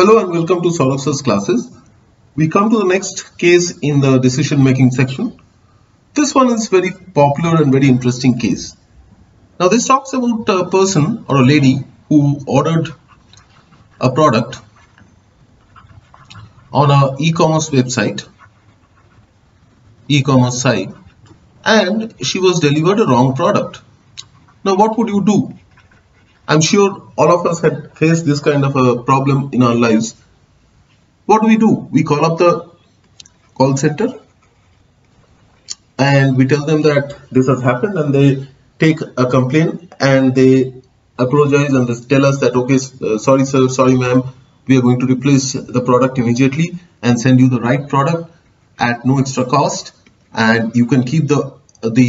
Hello and welcome to Saurav's classes. We come to the next case in the decision making section. This one is very popular and very interesting case. Now this talks about a person or a lady who ordered a product on a e-commerce website, e-commerce site, and she was delivered a wrong product. Now what would you do? I'm sure all of us had faced this kind of a problem in our lives. What do? We call up the call center and we tell them that this has happened, and they take a complaint and they apologize and they tell us that, okay, sorry sir, sorry ma'am, we are going to replace the product immediately and send you the right product at no extra cost, and you can keep the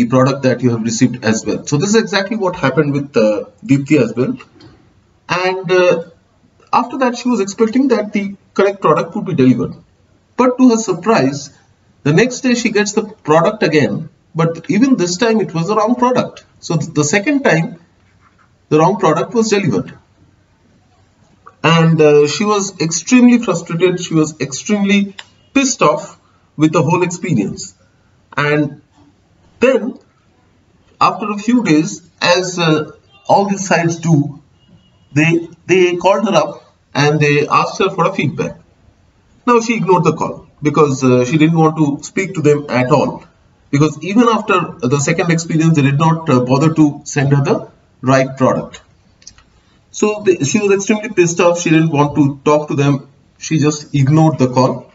product that you have received as well. So this is exactly what happened with Deepthi as well. And after that, she was expecting that the correct product would be delivered. But to her surprise, the next day she gets the product again, but even this time it was the wrong product. So the second time, the wrong product was delivered. And she was extremely frustrated. She was extremely pissed off with the whole experience. And then, after a few days, as all these sites do, they called her up and they asked her for a feedback. Now she ignored the call because she didn't want to speak to them at all. Because even after the second experience, they did not bother to send her the right product. So she was extremely pissed off. She didn't want to talk to them. She just ignored the call.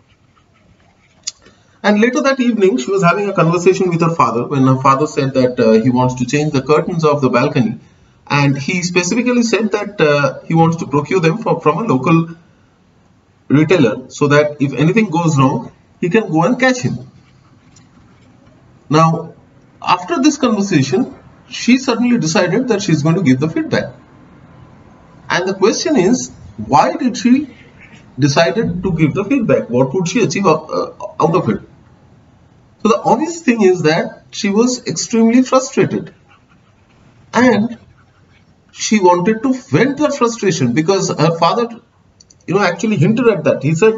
And later that evening, she was having a conversation with her father when her father said that he wants to change the curtains of the balcony. And he specifically said that he wants to procure them from a local retailer so that if anything goes wrong, he can go and catch him. Now, after this conversation, she suddenly decided that she's going to give the feedback. And the question is, why did she decided to give the feedback? What would she achieve out of it? So the obvious thing is that she was extremely frustrated and she wanted to vent her frustration because her father, actually hinted at that. He said,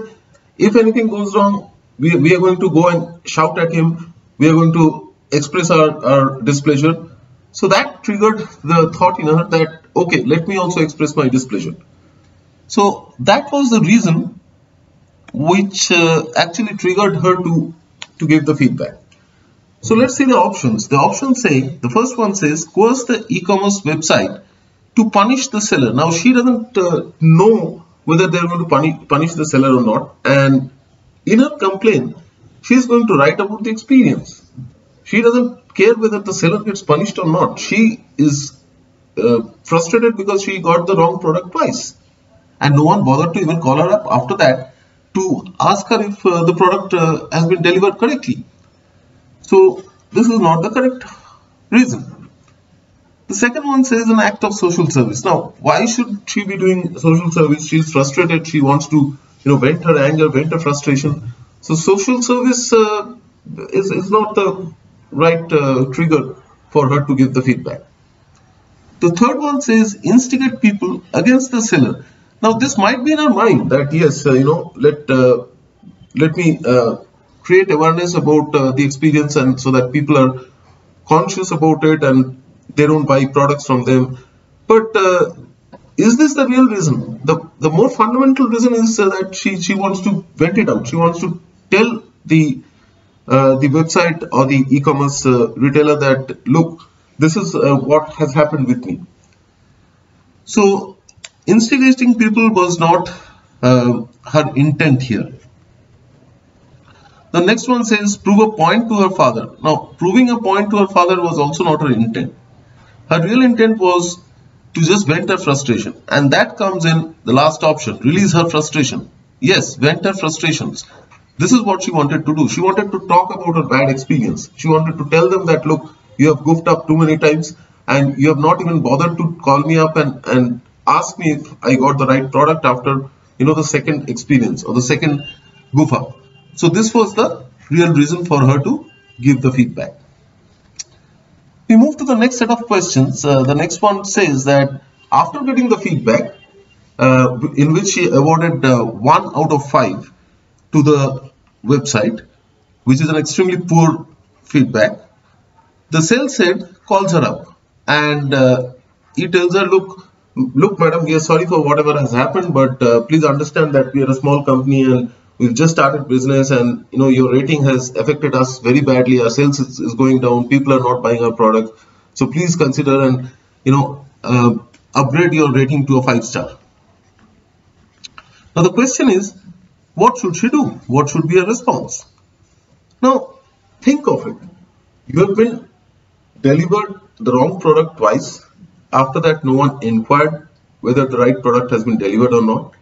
if anything goes wrong, we are going to go and shout at him. We are going to express our displeasure. So that triggered the thought in her that, okay, let me also express my displeasure. So that was the reason which actually triggered her to give the feedback. So let's see the options. The options say, the first one says, coerce the e-commerce website to punish the seller. Now she doesn't know whether they're going to punish the seller or not. And in her complaint, she's going to write about the experience. She doesn't care whether the seller gets punished or not. She is frustrated because she got the wrong product twice. And no one bothered to even call her up after that to ask her if the product has been delivered correctly. So this is not the correct reason. The second one says an act of social service. Now, why should she be doing social service? She is frustrated. She wants to, vent her anger, vent her frustration. So social service is not the right trigger for her to give the feedback. The third one says instigate people against the seller. Now this might be in our mind that yes, let me create awareness about the experience, and so that people are conscious about it and they don't buy products from them. But is this the real reason? The more fundamental reason is that she wants to vent it out. She wants to tell the website or the e-commerce retailer that, look, this is what has happened with me. So instigating people was not her intent here. The next one says prove a point to her father. Now proving a point to her father was also not her intent. Her real intent was to just vent her frustration, and that comes in the last option, release her frustration. Yes, vent her frustrations. This is what she wanted to do. She wanted to talk about her bad experience. She wanted to tell them that, look, you have goofed up too many times and you have not even bothered to call me up and ask me if I got the right product after, the second experience or the second goof up. So this was the real reason for her to give the feedback. We move to the next set of questions. The next one says that after getting the feedback, in which she awarded 1 out of 5 to the website, which is an extremely poor feedback. The sales head calls her up and he tells her, look madam, we are sorry for whatever has happened, but please understand that we are a small company and we've just started business, and your rating has affected us very badly. Our sales is going down, people are not buying our product, so please consider and upgrade your rating to a 5-star. Now the question is, what should she do? What should be her response? Now think of it. You have been delivered the wrong product twice. After that, no one inquired whether the right product has been delivered or not.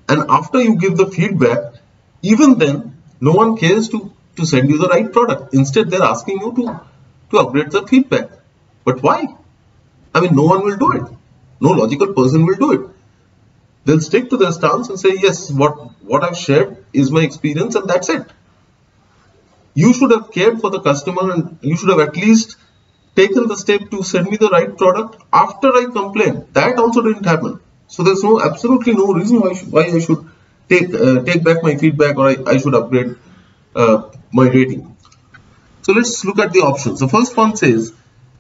And after you give the feedback, even then, no one cares to send you the right product. Instead, they're asking you to upgrade the feedback. But why? I mean, no one will do it. No logical person will do it. They'll stick to their stance and say, yes, what I've shared is my experience and that's it. You should have cared for the customer and you should have at least taken the step to send me the right product after I complained. That also didn't happen. So there's absolutely no reason why I should take back my feedback, or I should upgrade my rating. So let's look at the options. The first one says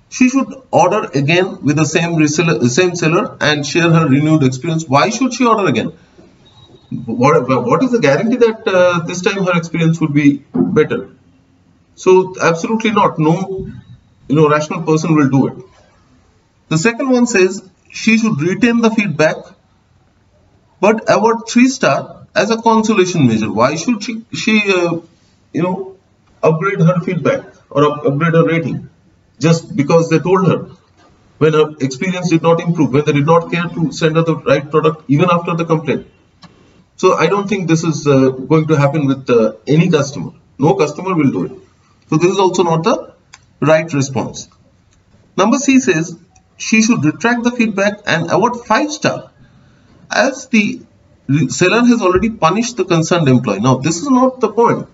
she should order again with the same seller and share her renewed experience. Why should she order again? What is the guarantee that this time her experience would be better? So absolutely not. No, rational person will do it. The second one says she should retain the feedback but award 3-star as a consolation measure. Why should she upgrade her feedback or upgrade her rating just because they told her when her experience did not improve, when they did not care to send her the right product even after the complaint? So I don't think this is going to happen with any customer. No customer will do it. So this is also not the right response. Number C says she should retract the feedback and award 5-star as the seller has already punished the concerned employee. Now this is not the point.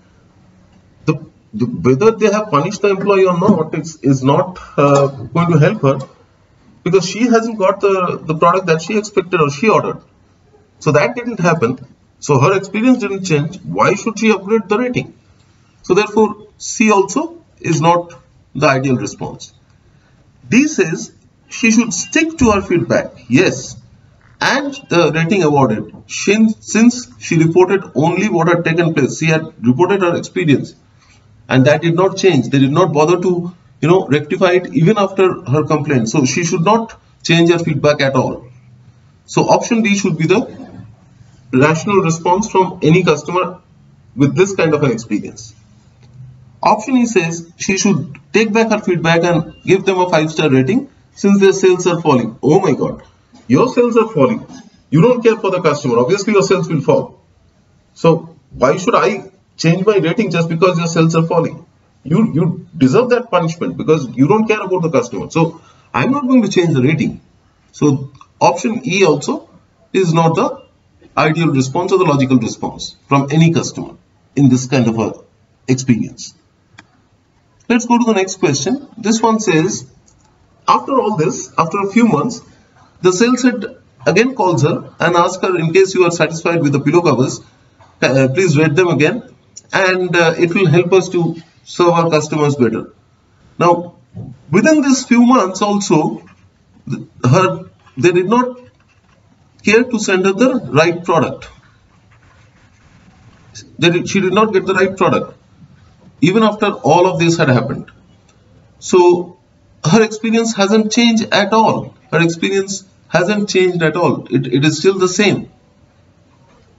Whether they have punished the employee or not is not going to help her, because she hasn't got the product that she expected or she ordered. So that didn't happen. So her experience didn't change. Why should she upgrade the rating? So therefore C also is not the ideal response. D says she should stick to her feedback, yes, and the rating awarded since she reported only what had taken place. She had reported her experience and that did not change. They did not bother to rectify it even after her complaint. So she should not change her feedback at all. So option D should be the rational response from any customer with this kind of an experience. Option E says she should take back her feedback and give them a 5-star rating since their sales are falling. Oh my God, your sales are falling. You don't care for the customer. Obviously your sales will fall. So why should I change my rating just because your sales are falling? You deserve that punishment because you don't care about the customer. So I'm not going to change the rating. So option E also is not the ideal response or the logical response from any customer in this kind of a experience. Let's go to the next question. This one says, after all this, after a few months, the sales head again calls her and asks her, in case you are satisfied with the pillow covers, please rate them again, and it will help us to serve our customers better. Now, within these few months also, they did not care to send her the right product. She did not get the right product even after all of this had happened. So her experience hasn't changed at all. Her experience hasn't changed at all. It is still the same.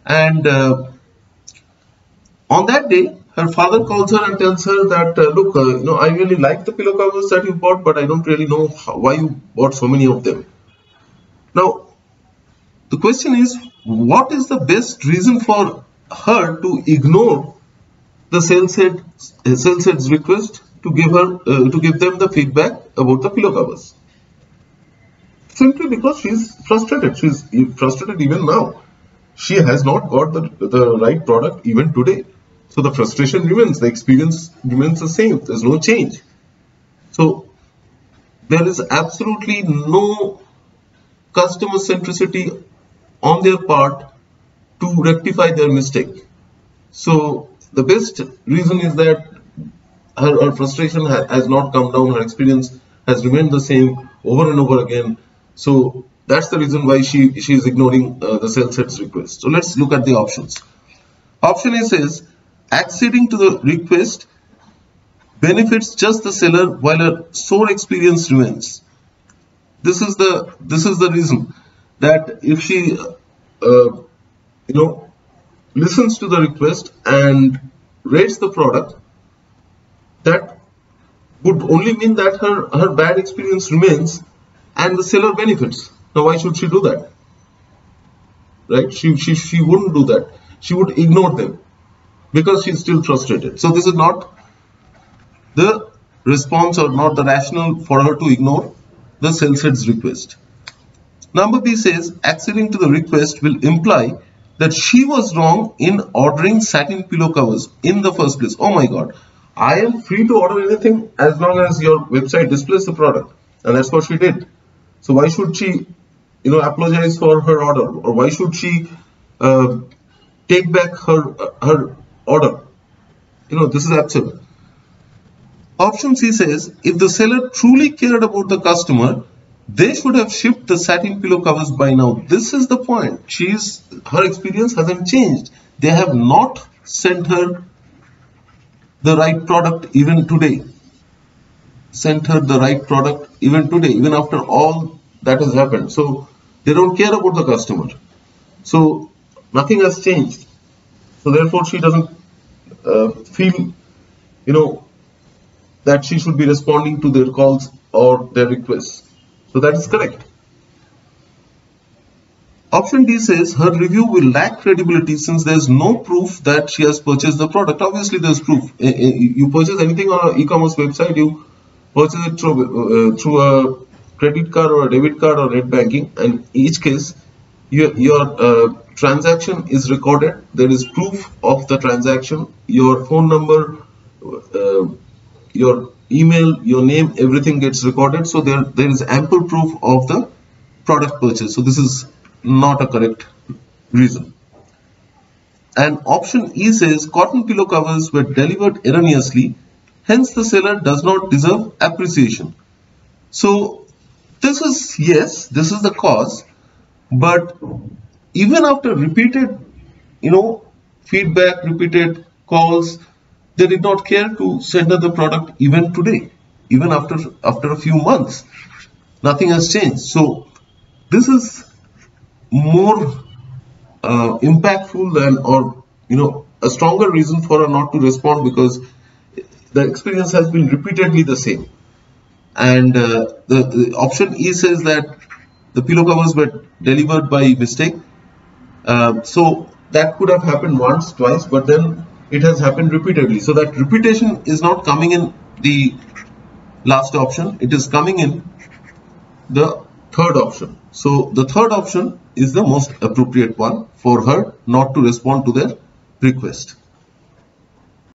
And on that day, her father calls her and tells her that, look, I really like the pillow covers that you bought, but I don't really know why you bought so many of them. Now, the question is, what is the best reason for her to ignore the sales head's request to give them the feedback about the pillow covers? Simply because she's frustrated. She's frustrated even now. She has not got the right product even today. So the frustration remains, the experience remains the same. There's no change. So there is absolutely no customer centricity on their part to rectify their mistake. So the best reason is that her frustration has not come down, her experience has remained the same over and over again. So that's the reason why she is ignoring the sales head's request. So let's look at the options. Option A says acceding to the request benefits just the seller while a sore experience remains. This is the reason that if she listens to the request and rates the product, that would only mean that her bad experience remains and the seller benefits. Now why should she do that? Right? She wouldn't do that. She would ignore them because she's still frustrated. So this is not the response or not the rationale for her to ignore the sales head's request. Number B says acceding to the request will imply that she was wrong in ordering satin pillow covers in the first place. Oh my God, I am free to order anything as long as your website displays the product, and that's what she did. So why should she apologize for her order, or why should she take back her order? This is absurd. Option C says if the seller truly cared about the customer, they should have shipped the satin pillow covers by now. This is the point. Her experience hasn't changed. They have not sent her the right product even today. Sent her the right product even today, even after all that has happened. So they don't care about the customer. So nothing has changed. So therefore she doesn't feel that she should be responding to their calls or their requests. So that is correct. Option D says her review will lack credibility since there is no proof that she has purchased the product. Obviously there is proof. You purchase anything on an e-commerce website, you purchase it through a credit card or a debit card or net banking, and in each case your transaction is recorded. There is proof of the transaction, your phone number, your email, your name, everything gets recorded. So there is ample proof of the product purchase. So this is not a correct reason. And option E says cotton pillow covers were delivered erroneously, hence the seller does not deserve appreciation. So this is, yes, this is the cause, but even after repeated feedback, repeated calls, they did not care to send her the product even today, even after a few months. Nothing has changed. So this is more impactful than, or a stronger reason for her not to respond, because the experience has been repeatedly the same. And the option E says that the pillow covers were delivered by mistake. So that could have happened once, twice, but then it has happened repeatedly. So that repetition is not coming in the last option, it is coming in the third option. So the third option is the most appropriate one for her not to respond to their request.